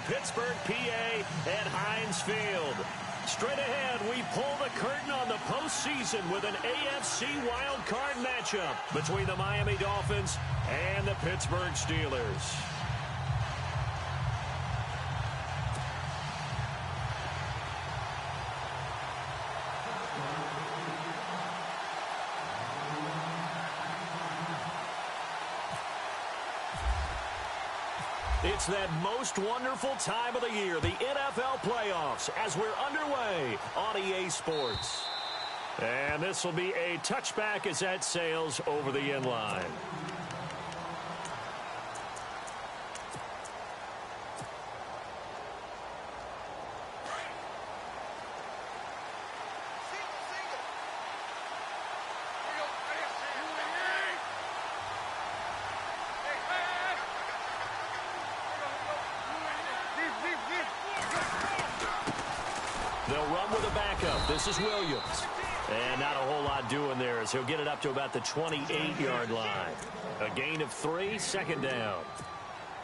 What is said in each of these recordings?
Pittsburgh, PA at Heinz Field. Straight ahead, we pull the curtain on the postseason with an AFC wildcard matchup between the Miami Dolphins and the Pittsburgh Steelers. It's that most wonderful time of the year, the NFL playoffs, as we're underway on EA Sports. And this will be a touchback as that sails over the end line. They'll run with a backup. This is Williams. And not a whole lot doing there as he'll get it up to about the 28-yard line. A gain of 3, second down.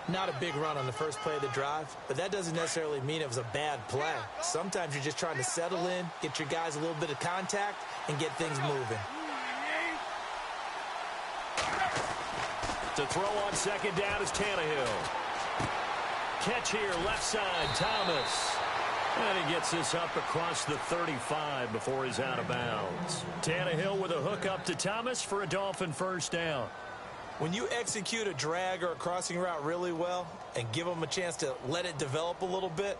Not a big run on the first play of the drive, but that doesn't necessarily mean it was a bad play. Sometimes you're just trying to settle in, get your guys a little bit of contact, and get things moving. To throw on second down is Tannehill. Catch here, left side, Thomas. And he gets this up across the 35 before he's out of bounds. Tannehill with a hook up to Thomas for a Dolphin first down. When you execute a drag or a crossing route really well and give them a chance to let it develop a little bit,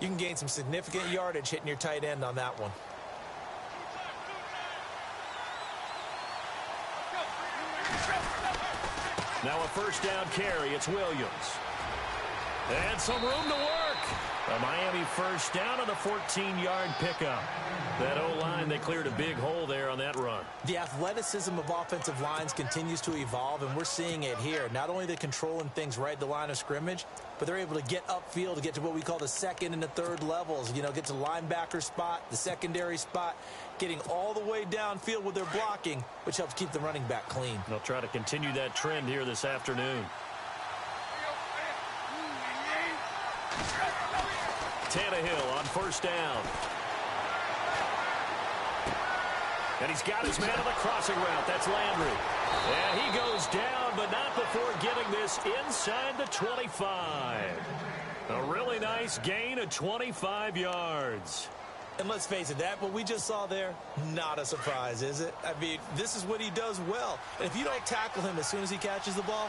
you can gain some significant yardage hitting your tight end on that one. Now a first down carry. It's Williams. And some room to work. A Miami first down on the 14-yard pickup. That O-line, they cleared a big hole there on that run. The athleticism of offensive lines continues to evolve, and we're seeing it here. Not only they're controlling things right at the line of scrimmage, but they're able to get upfield to get to what we call the second and the third levels. You know, get to the linebacker spot, the secondary spot, getting all the way downfield with their blocking, which helps keep the running back clean. They'll try to continue that trend here this afternoon. Tannehill on first down. And he's got his man on the crossing route. That's Landry. And he goes down, but not before getting this inside the 25. A really nice gain of 25 yards. And let's face it, that what we just saw there, not a surprise, is it? I mean, this is what he does well. And if you don't tackle him as soon as he catches the ball,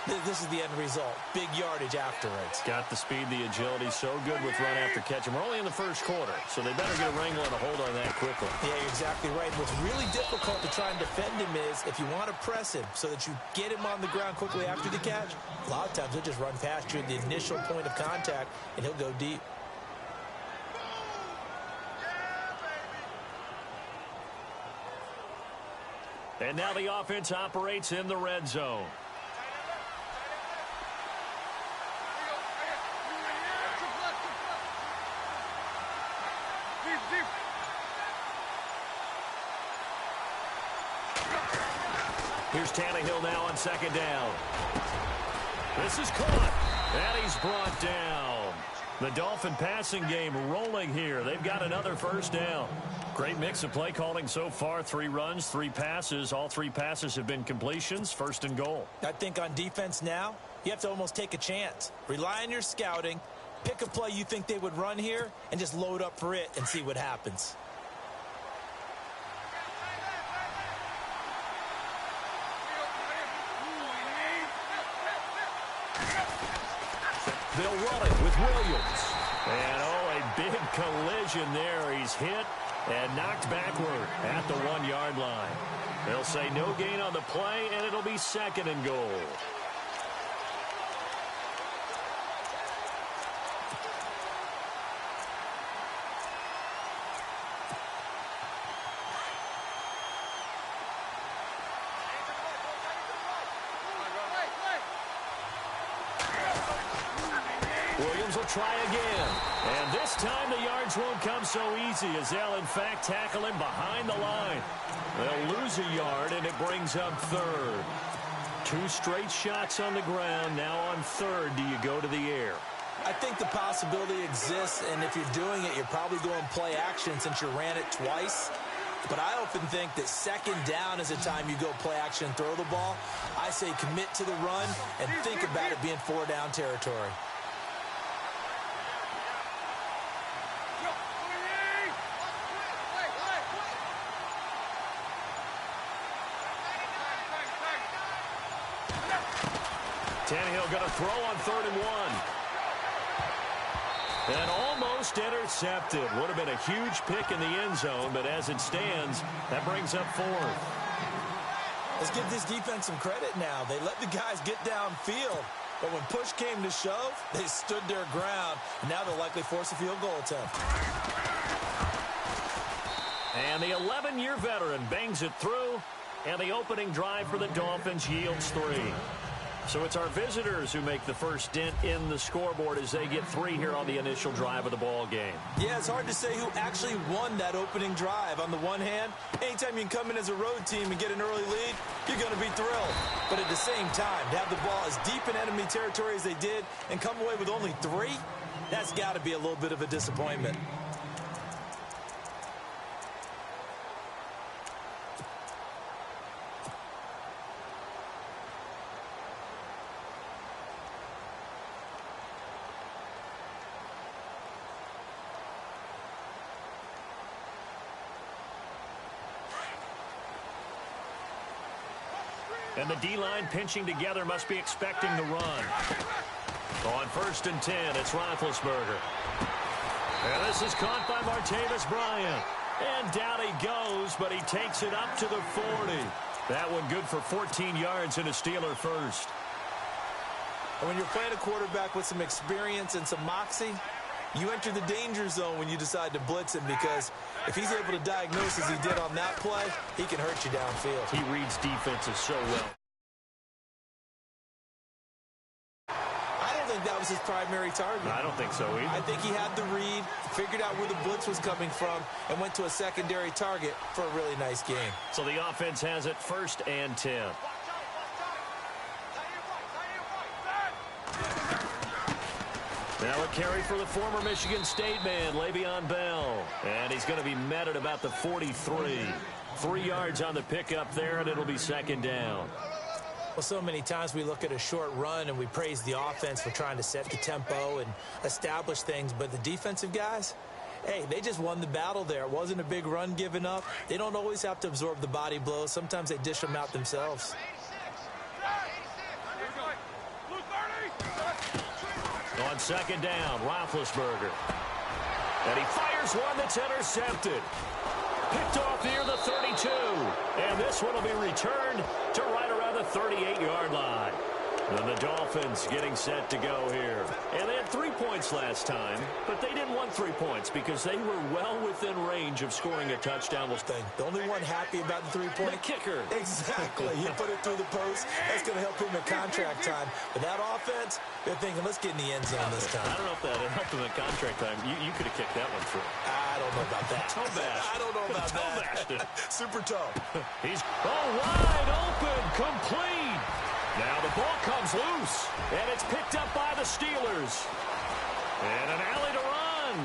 this is the end result. Big yardage afterwards. Got the speed, the agility, so good with run after catch. And we're only in the first quarter, so they better get a wrangle and a hold on that quickly. Yeah, you're exactly right. What's really difficult to try and defend him is if you want to press him so that you get him on the ground quickly after the catch, a lot of times he'll just run past you at the initial point of contact, and he'll go deep. And now the offense operates in the red zone. Here's Tannehill now on second down. This is caught, and he's brought down. The Dolphin passing game rolling here. They've got another first down. Great mix of play calling so far. 3 runs, 3 passes. All 3 passes have been completions. First and goal. I think on defense now, you have to almost take a chance. Rely on your scouting. Pick a play you think they would run here and just load up for it and see what happens. They'll run it with Williams. And, oh, a big collision there. He's hit and knocked backward at the 1-yard line. They'll say no gain on the play, and it'll be second and goal. Williams will try again. And this time the yards won't come so easy as they'll, in fact, tackle him behind the line. They'll lose a yard, and it brings up third. 2 straight shots on the ground. Now on third, do you go to the air? I think the possibility exists, and if you're doing it, you're probably going play action since you ran it twice. But I often think that second down is a time you go play action and throw the ball. I say commit to the run and think about it being 4-down territory. Tannehill going to throw on 3rd and 1. And almost intercepted. Would have been a huge pick in the end zone, but as it stands, that brings up 4th. Let's give this defense some credit now. They let the guys get downfield, but when push came to shove, they stood their ground, and now they'll likely force a field goal attempt. And the 11-year veteran bangs it through, and the opening drive for the Dolphins yields 3. So it's our visitors who make the first dent in the scoreboard as they get 3 here on the initial drive of the ball game. Yeah, it's hard to say who actually won that opening drive. On the one hand, anytime you can come in as a road team and get an early lead, you're going to be thrilled. But at the same time, to have the ball as deep in enemy territory as they did and come away with only 3, that's got to be a little bit of a disappointment. And the D-line pinching together must be expecting the run. On 1st and 10, it's Roethlisberger. And this is caught by Martavis Bryant. And down he goes, but he takes it up to the 40. That one good for 14 yards and a Steeler first. And when you're playing a quarterback with some experience and some moxie, you enter the danger zone when you decide to blitz him, because if he's able to diagnose as he did on that play, he can hurt you downfield. He reads defenses so well. I don't think that was his primary target. I don't think so either. I think he had the read, figured out where the blitz was coming from, and went to a secondary target for a really nice game. So the offense has it 1st and 10. Now a carry for the former Michigan State man, Le'Veon Bell. And he's going to be met at about the 43. 3 yards on the pickup there, and it'll be 2nd down. Well, so many times we look at a short run and we praise the offense for trying to set the tempo and establish things. But the defensive guys, hey, they just won the battle there. It wasn't a big run given up. They don't always have to absorb the body blows. Sometimes they dish them out themselves. On 2nd down, Roethlisberger. And he fires one that's intercepted. Picked off near the 32. And this one will be returned to right around the 38-yard line. And the Dolphins getting set to go here. And they had 3 points last time, but they didn't want 3 points because they were well within range of scoring a touchdown. The only one happy about the 3-point? The kicker. Exactly. He put it through the post. That's going to help him at contract time. But that offense, they're thinking, let's get in the end zone this time. I don't know if that helped him at contract time. You could have kicked that one through. I don't know about that. Toe bash. I don't know about toe bashed it. Super toe. He's wide open, complete. Now the ball comes loose, and it's picked up by the Steelers. And an alley to run.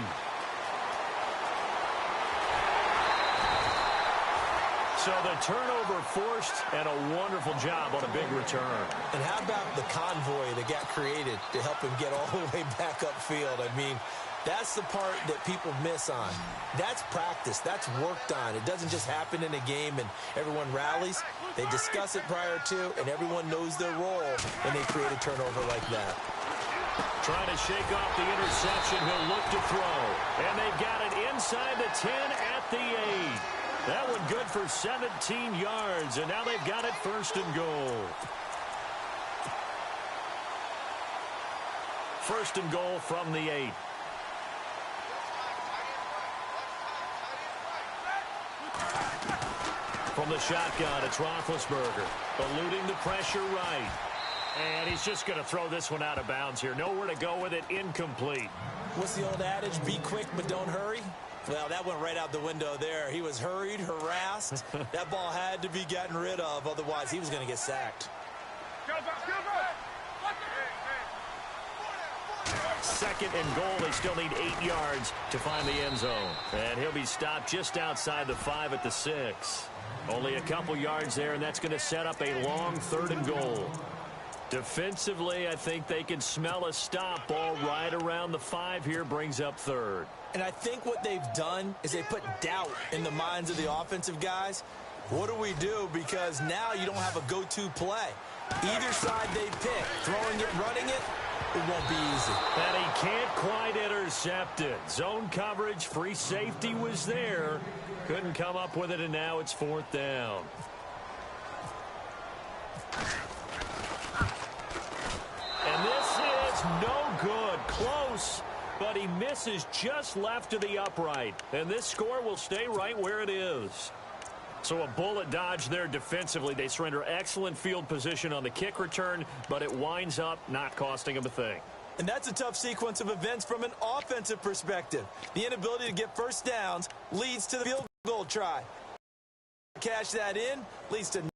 So the turnover forced, and a wonderful job on a big return. And how about the convoy that got created to help him get all the way back upfield? I mean, that's the part that people miss on. That's practice. That's worked on. It doesn't just happen in a game and everyone rallies. They discuss it prior to, and everyone knows their role when they create a turnover like that. Trying to shake off the interception. He'll look to throw. And they've got it inside the 10 at the 8. That one good for 17 yards, and now they've got it 1st and goal. 1st and goal from the 8. From the shotgun, it's Roethlisberger, eluding the pressure right. And he's just going to throw this one out of bounds here. Nowhere to go with it, incomplete. What's the old adage, be quick but don't hurry? Well, that went right out the window there. He was hurried, harassed. That ball had to be gotten rid of, otherwise he was going to get sacked. Second and goal. They still need 8 yards to find the end zone. And he'll be stopped just outside the 5 at the 6. Only a couple yards there, and that's going to set up a long 3rd and goal. Defensively, I think they can smell a stop. Ball right around the 5 here, brings up 3rd. And I think what they've done is they put doubt in the minds of the offensive guys. What do we do? Because now you don't have a go-to play. Either side they pick, throwing it, running it, it won't be easy. And he can't quite intercept it. Zone coverage, free safety was there. Couldn't come up with it, and now it's 4th down. And this is no good. Close, but he misses just left of the upright. And this score will stay right where it is. So a bullet dodge there defensively. They surrender excellent field position on the kick return, but it winds up not costing them a thing. And that's a tough sequence of events from an offensive perspective. The inability to get first downs leads to the field goal try. Cash that in leads to